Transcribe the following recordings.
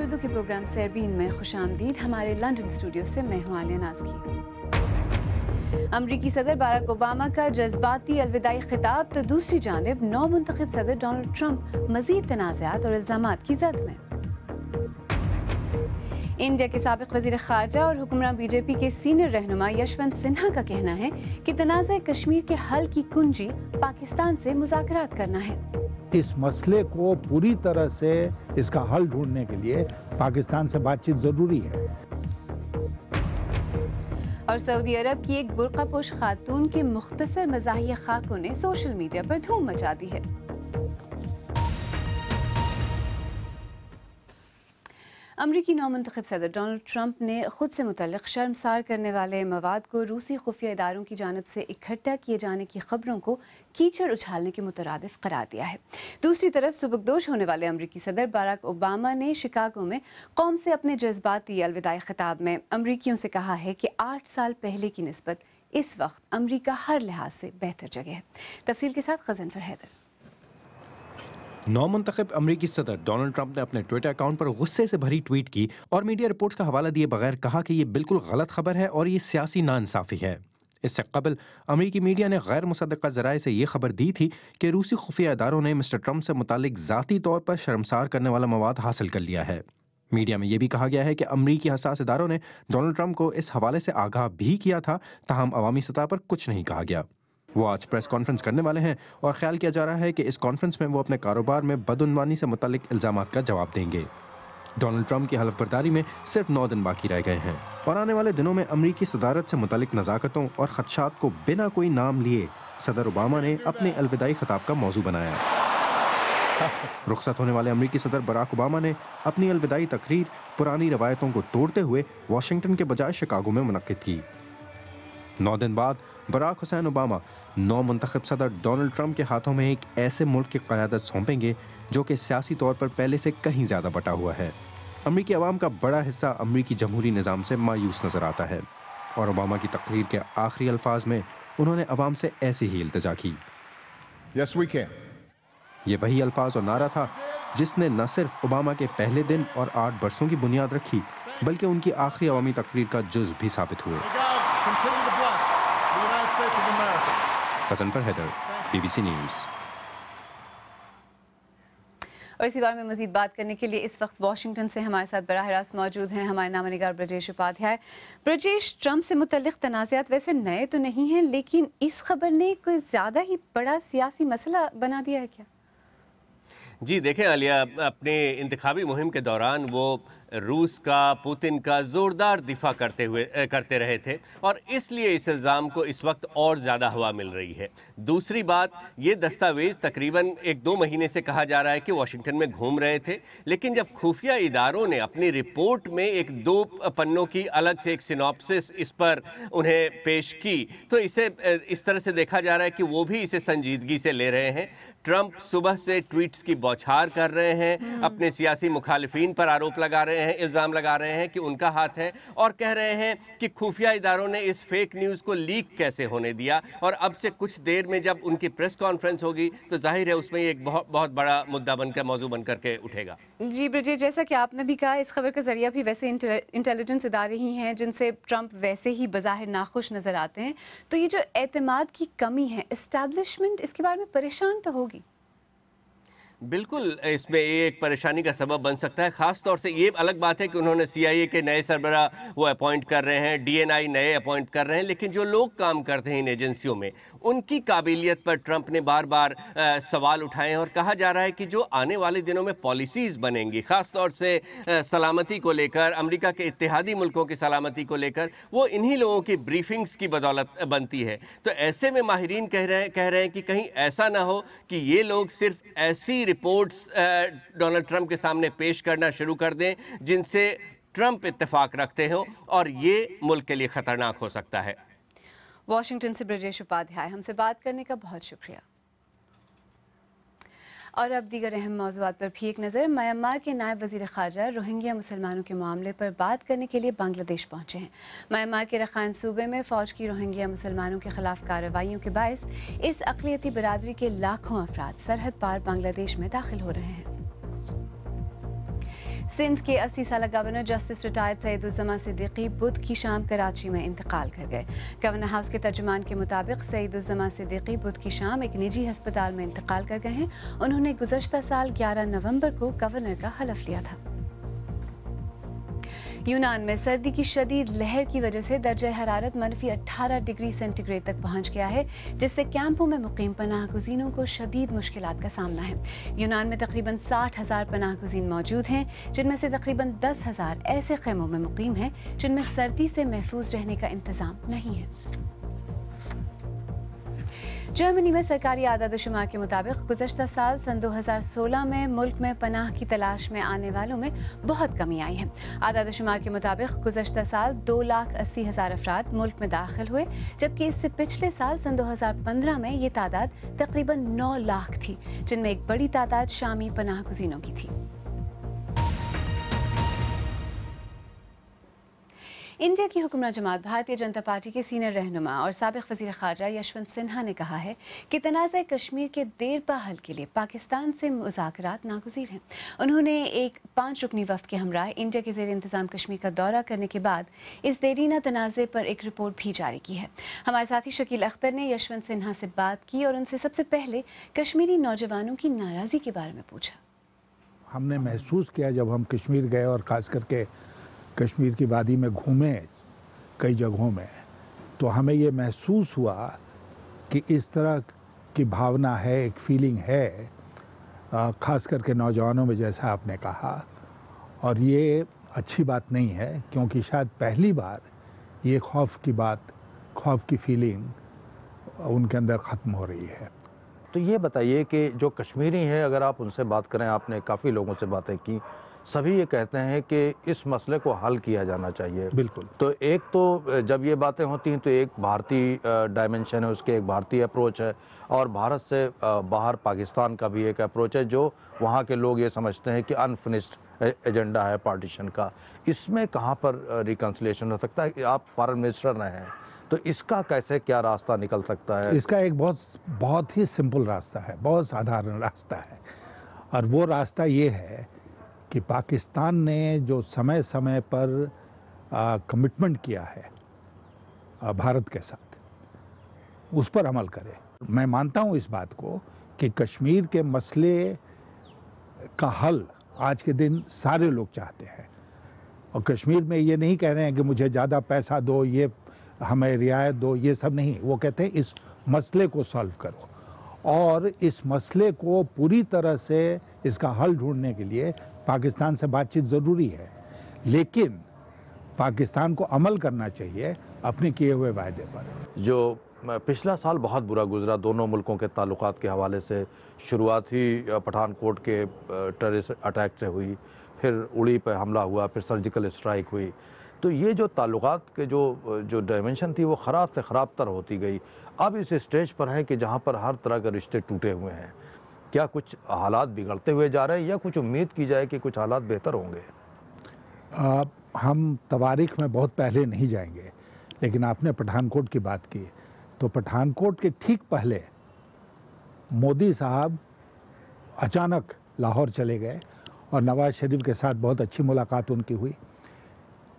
उर्दू के प्रोग्राम सरबीन में खुशामदीद। हमारे लंदन स्टूडियो से मैं हूं आलिया नाज़की। अमरीकी सदर बराक ओबामा का जज्बाती अलविदाई खिताब तो दूसरी जानिब नौ मुंतखब सदर डोनाल्ड ट्रंप मजीद तनाज़ात और इल्ज़ामात की जद में। इंडिया के साबिक़ वज़ीर ख़ारजा और हुक्मरान बीजेपी के सीनियर रहनुमा यशवंत सिन्हा का कहना है कि तनाज़ा कश्मीर के हल की कुंजी पाकिस्तान से मुज़ाकरात करना है। इस मसले को पूरी तरह से इसका हल ढूंढने के लिए पाकिस्तान से बातचीत जरूरी है। और सऊदी अरब की एक बुर्कापोश खातून के मुख्तसर मज़ाहिया खाकों ने सोशल मीडिया पर धूम मचा दी है। अमरीकी नौमुंतखब सदर डोनाल्ड ट्रंप ने खुद से मुतल्लिक़ शर्मसार करने वाले मवाद को रूसी खुफिया इदारों की जानिब से इकट्ठा किए जाने की खबरों को कीचड़ उछालने के मुतरादिफ करार दिया है। दूसरी तरफ सुबकदोश होने वाले अमरीकी सदर बराक ओबामा ने शिकागो में कौम से अपने जज्बाती अलविदाई खिताब में अमरीकियों से कहा है कि 8 साल पहले की निस्बत इस वक्त अमरीका हर लिहाज से बेहतर जगह है। तफसील के साथ ग़ज़नफ़र हैदर। नौमुंतखब अमरीकी सदर डोनाल्ड ट्रंप ने अपने ट्विटर अकाउंट पर गुस्से से भरी ट्वीट की और मीडिया रिपोर्ट्स का हवाला दिए बगैर कहा कि ये बिल्कुल गलत खबर है और ये सियासी नाइंसाफ़ी है। इससे कबल अमरीकी मीडिया ने गैर मुसद्दक़ा ज़राए से ये खबर दी थी कि रूसी खुफिया इदारों ने मिस्टर ट्रंप से मुतालिक ज़ाती तौर पर शर्मसार करने वाला मवाद हासिल कर लिया है। मीडिया में यह भी कहा गया है कि अमरीकी हसास इदारों ने डोनाल्ड ट्रंप को इस हवाले से आगाह भी किया था, ताहम अवामी सतह पर कुछ नहीं कहा गया। वो आज प्रेस कॉन्फ्रेंस करने वाले हैं और ख्याल किया जा रहा है कि इस कॉन्फ्रेंस में वो अपने कारोबार में बदउनवानी से मुतालिक इल्ज़ामात का जवाब देंगे। डोनाल्ड ट्रंप की हलफ बर्दारी में सिर्फ 9 दिन बाकी रह गए हैं और आने वाले दिनों में अमरीकी सदारत से मुतालिक नज़ाकतों और खदशात को बिना कोई नाम लिए सदर ओबामा ने अपने अलविदाई खिताब का मौजू बनाया। रुखसत होने वाले अमरीकी सदर बराक ओबामा ने अपनी अलविदाई तकरीर पुरानी रवायतों को तोड़ते हुए वाशिंगटन के बजाय शिकागो में मुनक्किद की। 9 दिन बाद बराक हुसैन ओबामा नौ मुंतखब सदर डोनाल्ड ट्रंप के हाथों में एक ऐसे मुल्क की क़यादत सौंपेंगे जो कि सियासी तौर पर पहले से कहीं ज़्यादा बटा हुआ है। अमरीकी अवाम का बड़ा हिस्सा अमरीकी जमहूरी निज़ाम से मायूस नज़र आता है और ओबामा की तकरीर के आखिरी अल्फाज में उन्होंने अवाम से ऐसी ही इल्तिजा की। Yes, we can. ये वही अल्फाज और नारा था जिसने न सिर्फ ओबामा के पहले दिन और 8 बरसों की बुनियाद रखी बल्कि उनकी आखिरी अवामी तकरीर का जुज़ भी साबित हुए। Ghazanfar Haider, BBC news. और इसी बारे में मज़ीद बात करने के लिए इस वक्त वाशिंगटन से हमारे साथ बराह रास्त मौजूद हैं हमारे नामनिगार ब्रजेश उपाध्याय। ब्रजेश, ट्रंप से मुतल्लिक़ तनाज़ात वैसे नए तो नहीं हैं, लेकिन इस खबर ने कोई ज़्यादा ही बड़ा सियासी मसला बना दिया है क्या? जी देखें आलिया, अपने इंतखाबी मुहिम के दौरान वो रूस का, पुतिन का ज़ोरदार दिफा करते रहे थे और इसलिए इस इल्ज़ाम को इस वक्त और ज़्यादा हवा मिल रही है। दूसरी बात, ये दस्तावेज़ तकरीबन 1-2 महीने से कहा जा रहा है कि वाशिंगटन में घूम रहे थे, लेकिन जब खुफिया इदारों ने अपनी रिपोर्ट में 1-2 पन्नों की अलग से एक सिनॉप्सिस इस पर उन्हें पेश की तो इसे इस तरह से देखा जा रहा है कि वो भी इसे संजीदगी से ले रहे हैं। ट्रंप सुबह से ट्वीट्स की बौछार कर रहे हैं, अपने सियासी मुखालिफिन पर आरोप लगा रहे हैं, इल्ज़ाम लगा रहे हैं कि उनका हाथ है और कह रहे हैं कि खुफिया इदारों ने इस फेक न्यूज़ को लीक कैसे होने दिया। और अब से कुछ देर में जब उनकी प्रेस कॉन्फ्रेंस होगी तो जाहिर है उसमें एक बहुत बड़ा मुद्दा बनकर, मौजू बनकर के उठेगा। जी ब्रजेश, जैसा कि आपने भी कहा, इस खबर का जरिया भी वैसे इंटेलिजेंस इदारे ही हैं जिनसे ट्रंप वैसे ही बज़ाहिर नाखुश नज़र आते हैं, तो ये जो एतमाद की कमी है, एस्टैब्लिशमेंट इसके बारे में परेशान तो होगी। बिल्कुल, इसमें ये एक परेशानी का सबब बन सकता है। ख़ास तौर से ये अलग बात है कि उन्होंने CIA के नए सरबरा वो अपॉइंट कर रहे हैं, DNI नए अपॉइंट कर रहे हैं, लेकिन जो लोग काम करते हैं इन एजेंसियों में उनकी काबिलियत पर ट्रंप ने बार बार सवाल उठाए हैं और कहा जा रहा है कि जो आने वाले दिनों में पॉलिसीज़ बनेंगी, ख़ास तौर से सलामती को लेकर, अमेरिका के इत्तेहादी मुल्कों की सलामती को लेकर, वो इन्हीं लोगों की ब्रीफिंग्स की बदौलत बनती है। तो ऐसे में माहिरीन कह रहे हैं कि कहीं ऐसा ना हो कि ये लोग सिर्फ ऐसी रिपोर्ट्स डोनाल्ड ट्रंप के सामने पेश करना शुरू कर दें जिनसे ट्रंप इत्तेफाक रखते हो और ये मुल्क के लिए खतरनाक हो सकता है। वॉशिंगटन से ब्रजेश उपाध्याय, हमसे बात करने का बहुत शुक्रिया। और अब दीगर अहम मौज़ूआत पर भी एक नज़र। म्यांमार के नायब वज़ीर ख़ारजा रोहिंग्या मुसलमानों के मामले पर बात करने के लिए बांग्लादेश पहुँचे हैं। म्यांमार के रखाइन सूबे में फ़ौज की रोहिंग्या मुसलमानों के ख़िलाफ़ कार्रवाइयों के बायस इस अक़लियती बिरादरी के लाखों अफराद सरहद पार बांग्लादेश में दाखिल हो रहे हैं। सिंध के 80 साल गवर्नर जस्टिस रिटायर्ड सईदुज्जमा सिद्दीकी बुध की शाम कराची में इंतकाल कर गए। गवर्नर हाउस के तर्जुमान के मुताबिक सईदुज्जमा सिद्दीकी बुध की शाम एक निजी अस्पताल में इंतकाल कर गए हैं। उन्होंने गुज़श्ता साल 11 नवंबर को गवर्नर का हलफ लिया था। यूनान में सर्दी की शदीद लहर की वजह से दर्जा हरारत -18 डिग्री सेंटीग्रेड तक पहुंच गया है, जिससे कैंपों में मुकीम पनाह गुज़ीनों को शदीद मुश्किलात का सामना है। यूनान में तकरीबन 60,000 पनाह गुज़ीन मौजूद हैं, जिनमें से तकरीबन 10,000 ऐसे खेमों में मुकीम हैं जिनमें सर्दी से महफूज रहने का इंतज़ाम नहीं है। जर्मनी में सरकारी आदाद-ओ-शुमार के मुताबिक गुज़श्ता साल सन 2016 में मुल्क में पनाह की तलाश में आने वालों में बहुत कमी आई है। आदाद-ओ-शुमार के मुताबिक गुज़श्ता साल 2,80,000 अफराद मुल्क में दाखिल हुए, जबकि इससे पिछले साल सन 2015 में ये तादाद तकरीबन 9 लाख थी, जिनमें एक बड़ी तादाद शामी पनाह गुज़ीनों की थी। इंडिया की हुक्मरान जमात भारतीय जनता पार्टी के सीनियर रहनुमा और साबिक़ वज़ीर ख़ारजा यशवंत सिन्हा ने कहा है कि तनाज़ा कश्मीर के देरपा हल के लिए पाकिस्तान से मुज़ाकरात नागुज़ीर हैं। उन्होंने एक 5 रुकनी वफ़द के हमरा इंडिया के ज़ेर इंतज़ाम कश्मीर का दौरा करने के बाद इस देरीना तनाज़े पर एक रिपोर्ट भी जारी की है। हमारे साथी शकील अख्तर ने यशवंत सिन्हा से बात की और उनसे सबसे पहले कश्मीरी नौजवानों की नाराज़गी के बारे में पूछा। हमने महसूस किया जब हम कश्मीर गए और ख़ास करके कश्मीर की वादी में घूमे कई जगहों में, तो हमें ये महसूस हुआ कि इस तरह की भावना है, एक फीलिंग है, ख़ास करके नौजवानों में, जैसा आपने कहा। और ये अच्छी बात नहीं है, क्योंकि शायद पहली बार ये खौफ की फीलिंग उनके अंदर ख़त्म हो रही है। तो ये बताइए कि जो कश्मीरी हैं, अगर आप उनसे बात करें, आपने काफ़ी लोगों से बातें की, सभी ये कहते हैं कि इस मसले को हल किया जाना चाहिए। बिल्कुल। तो एक तो जब ये बातें होती हैं तो एक भारतीय डायमेंशन है, उसके एक भारतीय अप्रोच है, और भारत से बाहर पाकिस्तान का भी एक अप्रोच है, जो वहाँ के लोग ये समझते हैं कि अनफिनिश्ड एजेंडा है पार्टीशन का। इसमें कहाँ पर रिकन्सिलिएशन हो सकता है? आप फॉरेन मिनिस्टर रहे हैं, तो इसका कैसे क्या रास्ता निकल सकता है? इसका एक बहुत ही सिंपल रास्ता है, बहुत साधारण रास्ता है, और वो रास्ता ये है कि पाकिस्तान ने जो समय समय पर कमिटमेंट किया है भारत के साथ, उस पर अमल करे। मैं मानता हूँ इस बात को कि कश्मीर के मसले का हल आज के दिन सारे लोग चाहते हैं, और कश्मीर में ये नहीं कह रहे हैं कि मुझे ज़्यादा पैसा दो, ये हमें रियायत दो, ये सब नहीं। वो कहते हैं इस मसले को सॉल्व करो, और इस मसले को पूरी तरह से इसका हल ढूंढने के लिए पाकिस्तान से बातचीत ज़रूरी है, लेकिन पाकिस्तान को अमल करना चाहिए अपने किए हुए वायदे पर। जो पिछला साल बहुत बुरा गुजरा दोनों मुल्कों के ताल्लुकात के हवाले से, शुरुआत ही पठानकोट के टेररिस्ट अटैक से हुई, फिर उड़ी पर हमला हुआ, फिर सर्जिकल स्ट्राइक हुई। तो ये जो ताल्लुकात के जो डायमेंशन थी वो ख़राब से ख़राब तर होती गई। अब इस स्टेज पर है कि जहाँ पर हर तरह के रिश्ते टूटे हुए हैं। क्या कुछ हालात बिगड़ते हुए जा रहे हैं, या कुछ उम्मीद की जाए कि कुछ हालात बेहतर होंगे? हम तवारीख में बहुत पहले नहीं जाएंगे, लेकिन आपने पठानकोट की बात की, तो पठानकोट के ठीक पहले मोदी साहब अचानक लाहौर चले गए और नवाज़ शरीफ के साथ बहुत अच्छी मुलाकात उनकी हुई,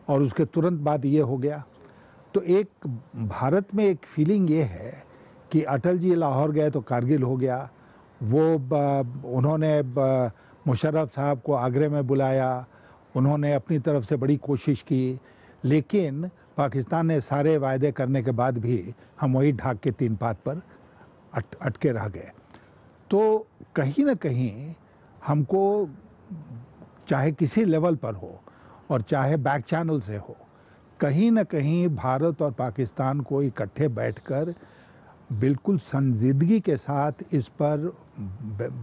और उसके तुरंत बाद ये हो गया। तो एक भारत में एक फीलिंग ये है कि अटल जी लाहौर गए तो कारगिल हो गया, उन्होंने मुशर्रफ साहब को आगरे में बुलाया, उन्होंने अपनी तरफ से बड़ी कोशिश की, लेकिन पाकिस्तान ने सारे वायदे करने के बाद भी हम वही ढाक के 3 पात पर अटके रह गए। तो कहीं ना कहीं हमको, चाहे किसी लेवल पर हो और चाहे बैक चैनल से हो, कहीं ना कहीं भारत और पाकिस्तान को इकट्ठे बैठकर बिल्कुल संजीदगी के साथ इस पर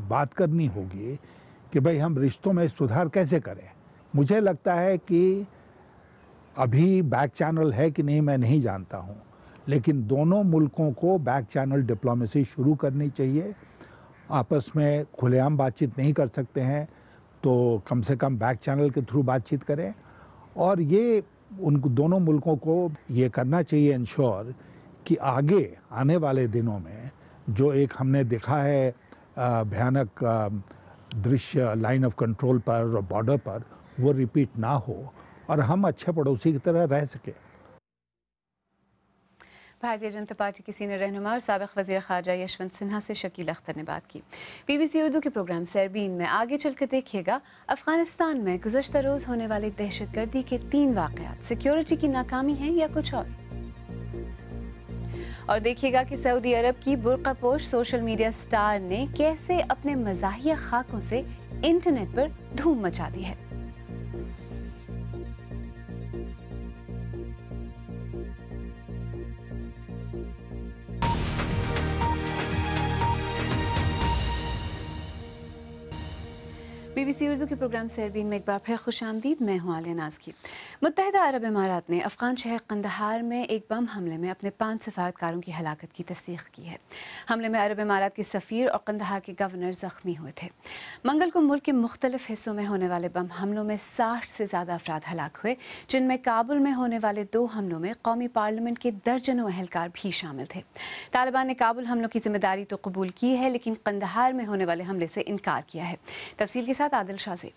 बात करनी होगी कि भाई हम रिश्तों में सुधार कैसे करें। मुझे लगता है कि अभी बैक चैनल है कि नहीं मैं नहीं जानता हूं, लेकिन दोनों मुल्कों को बैक चैनल डिप्लोमेसी शुरू करनी चाहिए। आपस में खुलेआम बातचीत नहीं कर सकते हैं तो कम से कम बैक चैनल के थ्रू बातचीत करें, और ये उन दोनों मुल्कों को ये करना चाहिए इंश्योर कि आगे आने वाले दिनों में जो एक हमने देखा है भयानक दृश्य लाइन ऑफ कंट्रोल पर और बॉर्डर पर, वो रिपीट ना हो और हम अच्छे पड़ोसी की तरह रह सके। भारतीय जनता पार्टी की सीनियर रहनुमा और साबिक वज़ीर ख़ारजा यशवंत सिन्हा से शकील अख्तर ने बात की। BBC उर्दू के प्रोग्राम सरबीन में आगे चलकर देखिएगा अफगानिस्तान में गुज़श्ता रोज़ होने वाली दहशतगर्दी के 3 वाक़यात सिक्योरिटी की नाकामी हैं या कुछ और देखिएगा कि सऊदी अरब की बुर्कापोश सोशल मीडिया स्टार ने कैसे अपने मज़ाहिया खाकों से इंटरनेट पर धूम मचा दी है। BBC उर्दू के प्रोग्राम सरबीन में एक बार फिर खुशामदीद। मैं हूँ आलिया नाज़की। मुत्तहिदा अरब इमारात ने अफ़गान शहर कंदहार में एक बम हमले में अपने 5 सफारतकारों की हलाकत की तस्दीक की है। हमले में अरब इमारात के सफ़ीर और कंदहार के गवर्नर ज़ख्मी हुए थे। मंगल को मुल्क के मुख्तलिफ हिस्सों में होने वाले बम हमलों में 60 से ज़्यादा अफराद हलाक हुए, जिनमें काबुल में होने वाले 2 हमलों में कौमी पार्लियामेंट के दर्जनों अहलकार भी शामिल थे। तालिबान ने काबुल हमलों की जिम्मेदारी तो कबूल की है, लेकिन कंदहार में होने वाले हमले से इनकार किया है। तफसील के साथ आदिल शाज़ेब।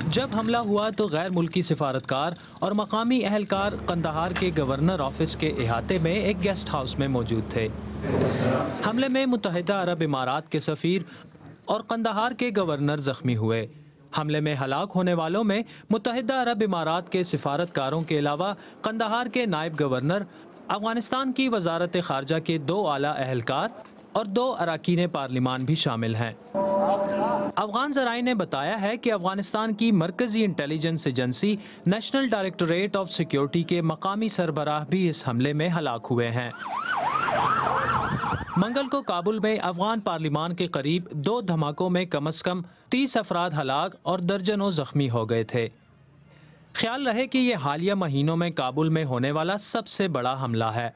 जब हमला हुआ तो गैर मुल्की सिफारतकार और मकामी अहलकार कंदहार के गवर्नर ऑफिस के इहाते में एक गेस्ट हाउस में मौजूद थे। हमले में मुत्तहिदा अरब इमारात के सफ़ीर और कंदहार के गवर्नर ज़ख्मी हुए। हमले में हलाक होने वालों में मुत्तहिदा अरब इमारात के सिफारतकारों के अलावा कंदहार के नायब गवर्नर, अफगानिस्तान की वजारत ख़ारजा के 2 आला अहलकार और 2 अरकान पार्लिमान भी शामिल हैं। अफगान ज़राए ने बताया है कि अफगानिस्तान की मरकज़ी intelligence agency national directorate of security के मकामी सरबराह भी इस हमले में हलाक हुए हैं। मंगल को काबुल में अफगान पार्लिमान के करीब 2 धमाकों में कम से कम 30 अफराद हलाक और दर्जनों जख्मी हो गए थे। ख्याल रहे कि ये हालिया महीनों में काबुल में होने वाला सबसे बड़ा हमला है।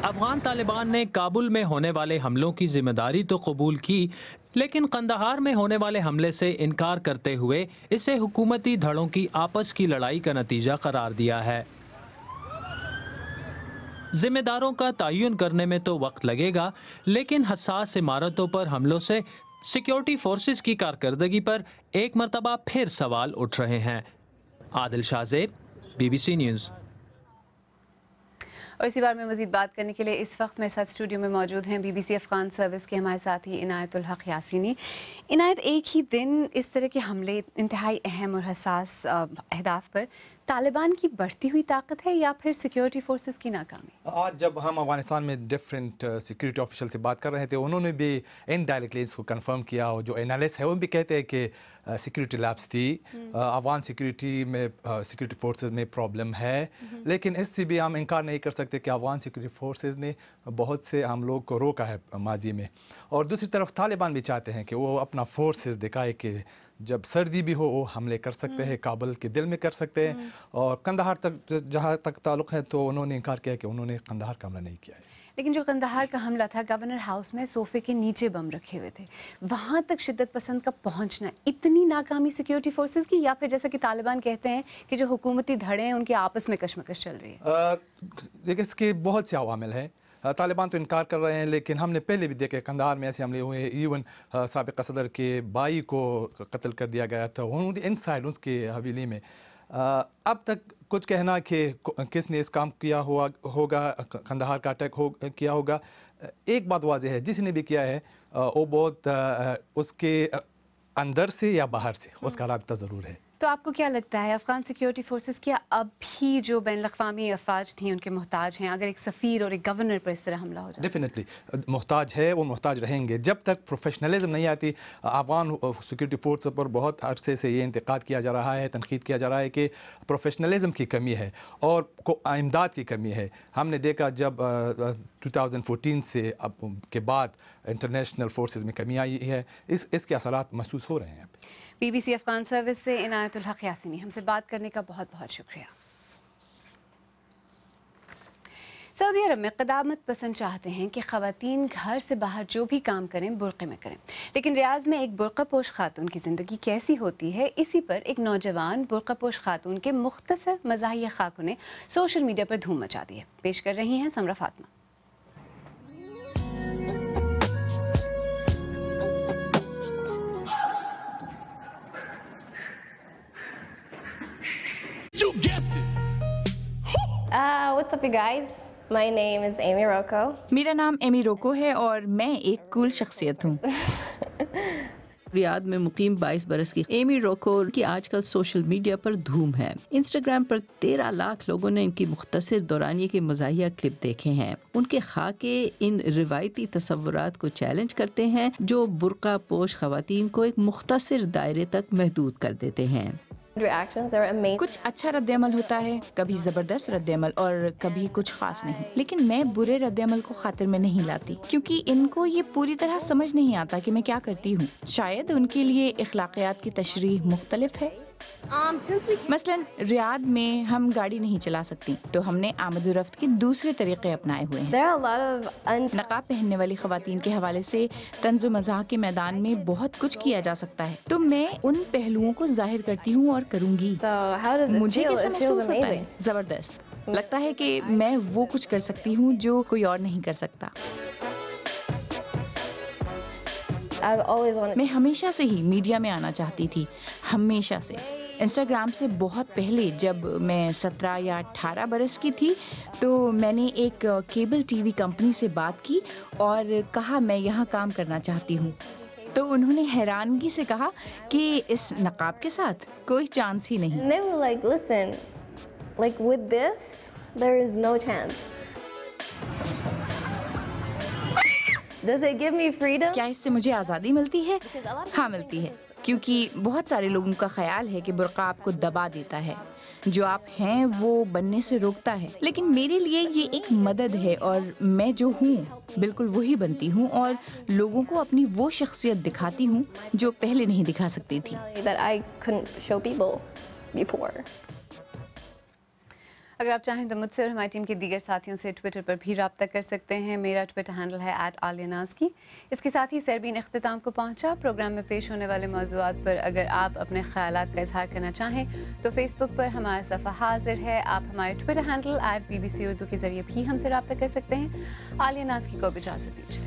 अफगान तालिबान ने काबुल में होने वाले हमलों की जिम्मेदारी तो कबूल की, लेकिन कंदहार में होने वाले हमले से इनकार करते हुए इसे हुकूमती धड़ों की आपस की लड़ाई का नतीजा करार दिया है। जिम्मेदारों का तयन करने में तो वक्त लगेगा, लेकिन हसास इमारतों पर हमलों से सिक्योरिटी फोर्सेस की कारकर्दगी पर एक मरतबा फिर सवाल उठ रहे हैं। Adil Shahzeb, BBC news. और इसी बारे में मज़ीद बात करने के लिए इस वक्त मेरे साथ स्टूडियो में मौजूद हैं BBC अफ़गान सर्विस के हमारे साथी इनायतुल हक यासीनी। इनायत, एक ही दिन इस तरह के हमले इंतहाई अहम और हसास अहदाफ पर तालिबान की बढ़ती हुई ताकत है या फिर सिक्योरिटी फोर्सेस की नाकामी? आज जब हम अफगानिस्तान में डिफरेंट सिक्योरिटी ऑफिशियल से बात कर रहे थे, उन्होंने भी इनडायरेक्टली इसको कंफर्म किया और जो एनालिस्ट है वो भी कहते हैं कि सिक्योरिटी लैब्स थी, अफगान सिक्योरिटी में सिक्योरिटी फोर्सेस में प्रॉब्लम है। लेकिन इससे भी हम इनकार नहीं कर सकते कि अफगान सिक्योरिटी फोर्सेस ने बहुत से हम लोग को रोका है माजी में। और दूसरी तरफ तालिबान भी चाहते हैं कि वो अपना फोर्सेस दिखाए कि जब सर्दी भी हो वो हमले कर सकते हैं, काबुल के दिल में कर सकते हैं। और कंदहार तक जहाँ तक ताल्लुक़ है तो उन्होंने इनकार किया कि उन्होंने कंदहार का हमला नहीं किया है। लेकिन जो कंदहार का हमला था, गवर्नर हाउस में सोफे के नीचे बम रखे हुए थे, वहाँ तक शिद्दत पसंद का पहुँचना इतनी नाकामी सिक्योरिटी फोर्सेस की, या फिर जैसा कि तालिबान कहते हैं कि जो हुकूमती धड़े हैं उनके आपस में कशमकश चल रही है? देखिए, इसके बहुत से अवामिल हैं। तालिबान तो इनकार कर रहे हैं, लेकिन हमने पहले भी देखे कंदहार में ऐसे हमले हुए। इवन साबिक सदर के भाई को कत्ल कर दिया गया था इनसाइड उसके हवेली में। अब तक कुछ कहना कि किसने इस काम किया होगा, कंदहार का अटैक किया होगा, एक बात वाज़ेह है, जिसने भी किया है वो बहुत उसके अंदर से या बाहर से उसका राब्ता ज़रूर है। तो आपको क्या लगता है अफगान सिक्योरिटी फोर्सेस क्या अब भी जो बैनुल-अक़वामी अफ़वाज थी उनके मोहताज हैं, अगर एक सफ़ीर और एक गवर्नर पर इस तरह हमला हो जाए? डेफिनेटली मोहताज है, वो मोहताज रहेंगे जब तक प्रोफेशनलिज्म नहीं आती। अफगान सिक्योरिटी फोर्स पर बहुत अरसे से ये इंतकाद किया जा रहा है, तनकीद किया जा रहा है कि प्रोफेशनलिज्म की कमी है और इमदाद की कमी है। हमने देखा जब 2014 से अब के बाद इंटरनेशनल फोर्सेस में कमी आई है, इसके असरात महसूस हो रहे हैं। BBC अफ़गान सर्विस से इनायतुल हक यासीनी, हमसे बात करने का बहुत बहुत शुक्रिया। सऊदी अरब में क़दामत पसंद चाहते हैं कि ख़वातीन घर से बाहर जो भी काम करें बुर्क़े में करें, लेकिन रियाज़ में एक बुर्क़ापोश खातून की ज़िंदगी कैसी होती है, इसी पर एक नौजवान बुर्क़ापोश खातून के मुख्तसर मज़ाहिया खाकों ने सोशल मीडिया पर धूम मचा दी है। पेश कर रही हैं समरा Fatima. what's up you guys? My name is Amy Rocco. मेरा नाम एमी रोको है और मैं एक कूल शख्सियत हूँ। रियाद में मुकीम 22 बरस की एमी रोको की आजकल सोशल मीडिया पर धूम है। इंस्टाग्राम पर 13 लाख लोगों ने इनकी मुख्तसर दौरानिये के मज़ाहिया क्लिप देखे हैं। उनके खाके इन रिवायती तसव्वुरात को चैलेंज करते हैं जो बुर्का पोश ख़वातीन को एक मुख्तसर दायरे तक महदूद कर देते हैं। Reactions are amazing. कुछ अच्छा रद्दअमल होता है, कभी ज़बरदस्त रद्दअमल और कभी कुछ खास नहीं। लेकिन मैं बुरे रद्दअमल को खातिर में नहीं लाती क्योंकि इनको ये पूरी तरह समझ नहीं आता कि मैं क्या करती हूँ। शायद उनके लिए इखलाकियात की तशरीह मुख्तलिफ है। मसलन रियाद में हम गाड़ी नहीं चला सकती तो हमने आमद-ओ-रफ्त के दूसरे तरीके अपनाए हुए हैं। नकाब पहनने वाली ख़वातीन के हवाले से तंज़ मज़ाक के मैदान में बहुत कुछ किया जा सकता है तो मैं उन पहलुओं को जाहिर करती हूँ और करूँगी। मुझे कैसा महसूस होता है? ज़बरदस्त। लगता है कि मैं वो कुछ कर सकती हूँ जो कोई और नहीं कर सकता। मैं हमेशा से ही मीडिया में आना चाहती थी, हमेशा से। इंस्टाग्राम से बहुत पहले जब मैं 17 या 18 बरस की थी तो मैंने एक केबल टीवी कंपनी से बात की और कहा मैं यहाँ काम करना चाहती हूँ। तो उन्होंने हैरानगी से कहा कि इस नकाब के साथ कोई चांस ही नहीं। They were like, listen, like with this, there is no chance. Does it give me freedom? क्या इससे मुझे आज़ादी मिलती है? हाँ मिलती है, क्योंकि बहुत सारे लोगों का ख्याल है कि बुर्का आपको दबा देता है, जो आप हैं वो बनने से रोकता है। लेकिन मेरे लिए ये एक मदद है और मैं जो हूँ बिल्कुल वही बनती हूँ और लोगों को अपनी वो शख्सियत दिखाती हूँ जो पहले नहीं दिखा सकती थी। That I couldn't show people before. अगर आप चाहें तो मुझसे और हमारी टीम के दीगर साथियों से ट्विटर पर भी रब्ता कर सकते हैं। मेरा ट्विटर हैंडल है @आलियानाज़की। इसके साथ ही सरबीन इख्तिताम को पहुंचा। प्रोग्राम में पेश होने वाले मौज़ूआत पर अगर आप अपने ख्यालात का इजहार करना चाहें तो फेसबुक पर हमारा सफ़ा हाजिर है। आप हमारे ट्विटर हैंडल @BBC उर्दू के ज़रिए भी हमसे रब्ता कर सकते हैं। आलिया नाज़की को इजाज़त दीजिए।